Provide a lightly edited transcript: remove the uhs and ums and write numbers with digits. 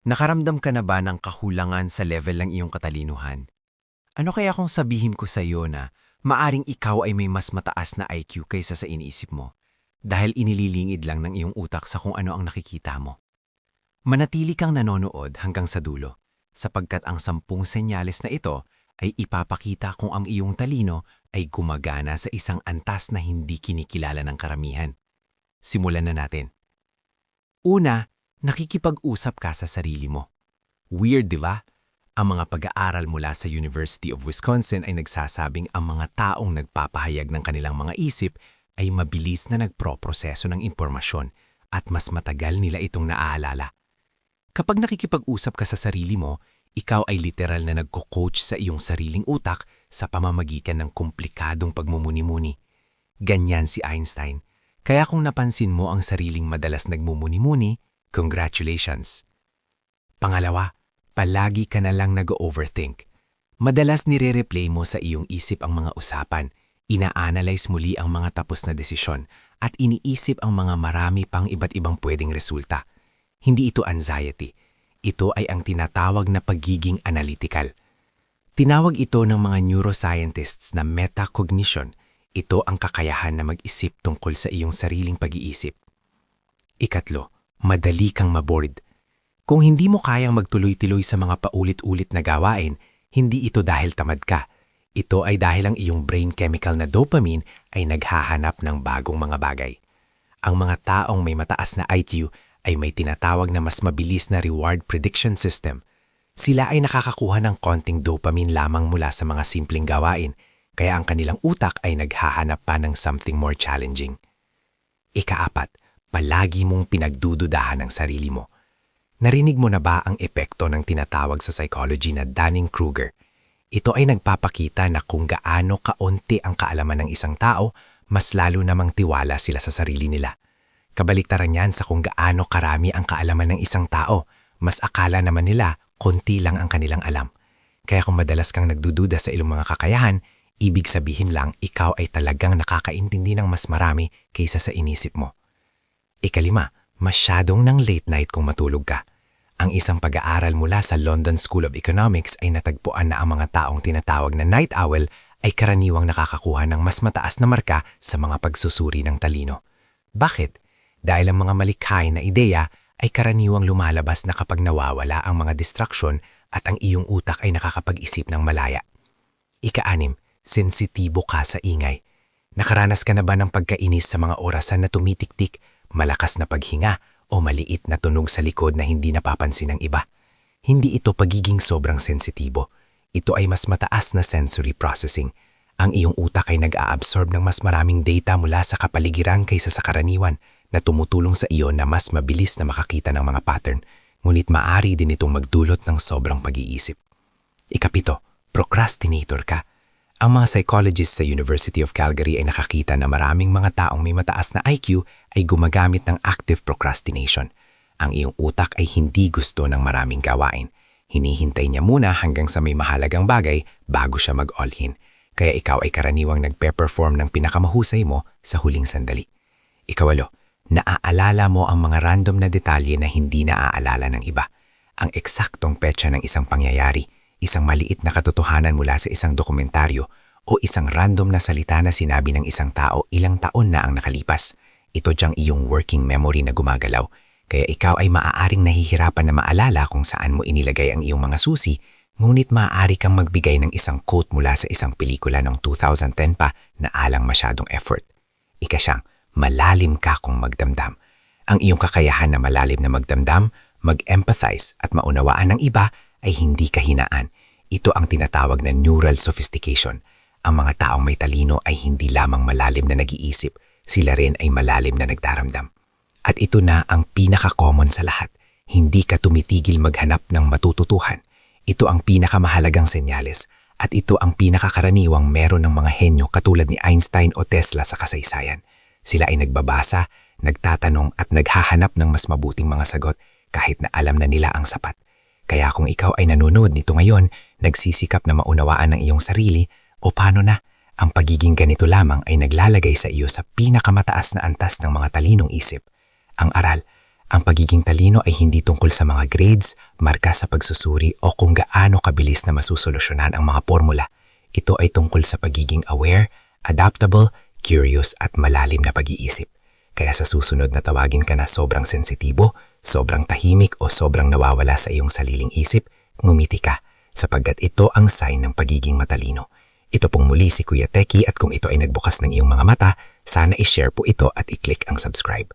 Nakaramdam ka na ba ng kakulangan sa level ng iyong katalinuhan? Ano kaya kung sabihin ko sa iyo na maaring ikaw ay may mas mataas na IQ kaysa sa iniisip mo dahil inililingid lang ng iyong utak sa kung ano ang nakikita mo? Manatili kang nanonood hanggang sa dulo sapagkat ang 10 senyales na ito ay ipapakita kung ang iyong talino ay gumagana sa isang antas na hindi kinikilala ng karamihan. Simulan na natin. Una, nakikipag-usap ka sa sarili mo. Weird, di ba? Ang mga pag-aaral mula sa University of Wisconsin ay nagsasabing ang mga taong nagpapahayag ng kanilang mga isip ay mabilis na nagproproseso ng impormasyon at mas matagal nila itong naaalala. Kapag nakikipag-usap ka sa sarili mo, ikaw ay literal na nagko-coach sa iyong sariling utak sa pamamagitan ng komplikadong pagmumuni-muni. Ganyan si Einstein. Kaya kung napansin mo ang sariling madalas nagmumuni-muni, congratulations. Pangalawa, palagi ka na lang nag-overthink. Madalas nire-replay mo sa iyong isip ang mga usapan, ina-analyze muli ang mga tapos na desisyon, at iniisip ang mga marami pang iba't ibang pwedeng resulta. Hindi ito anxiety. Ito ay ang tinatawag na pagiging analytical. Tinawag ito ng mga neuroscientists na metacognition. Ito ang kakayahan na mag-isip tungkol sa iyong sariling pag-iisip. Ikatlo, madali kang mabored. Kung hindi mo kayang magtuloy-tuloy sa mga paulit-ulit na gawain, hindi ito dahil tamad ka. Ito ay dahil ang iyong brain chemical na dopamine ay naghahanap ng bagong mga bagay. Ang mga taong may mataas na IQ ay may tinatawag na mas mabilis na reward prediction system. Sila ay nakakakuha ng konting dopamine lamang mula sa mga simpleng gawain, kaya ang kanilang utak ay naghahanap pa ng something more challenging. Ikaapat, palagi mong pinagdududahan ang sarili mo. Narinig mo na ba ang epekto ng tinatawag sa psychology na Dunning-Kruger? Ito ay nagpapakita na kung gaano kaunti ang kaalaman ng isang tao, mas lalo namang tiwala sila sa sarili nila. Kabaliktaran yan sa kung gaano karami ang kaalaman ng isang tao, mas akala naman nila konti lang ang kanilang alam. Kaya kung madalas kang nagdududa sa iyong mga kakayahan, ibig sabihin lang ikaw ay talagang nakakaintindi ng mas marami kaysa sa inisip mo. Ikalima, masyadong ng late night kung matulog ka. Ang isang pag-aaral mula sa London School of Economics ay natagpuan na ang mga taong tinatawag na night owl ay karaniwang nakakakuha ng mas mataas na marka sa mga pagsusuri ng talino. Bakit? Dahil ang mga malikhain na ideya ay karaniwang lumalabas na kapag nawawala ang mga distraksyon at ang iyong utak ay nakakapag-isip ng malaya. Ika-6, sensitibo ka sa ingay. Nakaranas ka na ba ng pagkainis sa mga orasan na tumitik-tik, malakas na paghinga o maliit na tunog sa likod na hindi napapansin ng iba? Hindi ito pagiging sobrang sensitibo. Ito ay mas mataas na sensory processing. Ang iyong utak ay nag-a-absorb ng mas maraming data mula sa kapaligiran kaysa sa karaniwan na tumutulong sa iyo na mas mabilis na makakita ng mga pattern, ngunit maaari din itong magdulot ng sobrang pag-iisip. Ikapito, procrastinator ka. Ang mga psychologists sa University of Calgary ay nakakita na maraming mga taong may mataas na IQ ay gumagamit ng active procrastination. Ang iyong utak ay hindi gusto ng maraming gawain. Hinihintay niya muna hanggang sa may mahalagang bagay bago siya mag-all-in. Kaya ikaw ay karaniwang nagpe-perform ng pinakamahusay mo sa huling sandali. Ikawalo, naaalala mo ang mga random na detalye na hindi naaalala ng iba. Ang eksaktong petsa ng isang pangyayari, isang maliit na katotohanan mula sa isang dokumentaryo, o isang random na salita na sinabi ng isang tao ilang taon na ang nakalipas. Ito diyang iyong working memory na gumagalaw, kaya ikaw ay maaaring nahihirapan na maalala kung saan mo inilagay ang iyong mga susi, ngunit maaari kang magbigay ng isang quote mula sa isang pelikula noong 2010 pa na alang masyadong effort. Ika-9, malalim ka kung magdamdam. Ang iyong kakayahan na malalim na magdamdam, mag-empathize at maunawaan ng iba ay hindi kahinaan. Ito ang tinatawag na neural sophistication. Ang mga taong may talino ay hindi lamang malalim na nag-iisip, sila rin ay malalim na nagdaramdam. At ito na ang pinaka-common sa lahat. Hindi ka tumitigil maghanap ng matututuhan. Ito ang pinakamahalagang senyales at ito ang pinakakaraniwang meron ng mga henyo katulad ni Einstein o Tesla sa kasaysayan. Sila ay nagbabasa, nagtatanong at naghahanap ng mas mabuting mga sagot kahit na alam na nila ang sapat. Kaya kung ikaw ay nanonood nito ngayon, nagsisikap na maunawaan ng iyong sarili, o paano na, ang pagiging ganito lamang ay naglalagay sa iyo sa pinakamataas na antas ng mga talinong isip. Ang aral, Ang pagiging talino ay hindi tungkol sa mga grades, marka sa pagsusuri o kung gaano kabilis na masusolusyonan ang mga formula. Ito ay tungkol sa pagiging aware, adaptable, curious at malalim na pag-iisip. Kaya sa susunod na tawagin ka na sobrang sensitibo, sobrang tahimik o sobrang nawawala sa iyong sariling isip, ngumiti ka sapagkat ito ang sign ng pagiging matalino. Ito pong muli si Kuya Teki at kung ito ay nagbukas ng iyong mga mata, sana i-share po ito at i-click ang subscribe.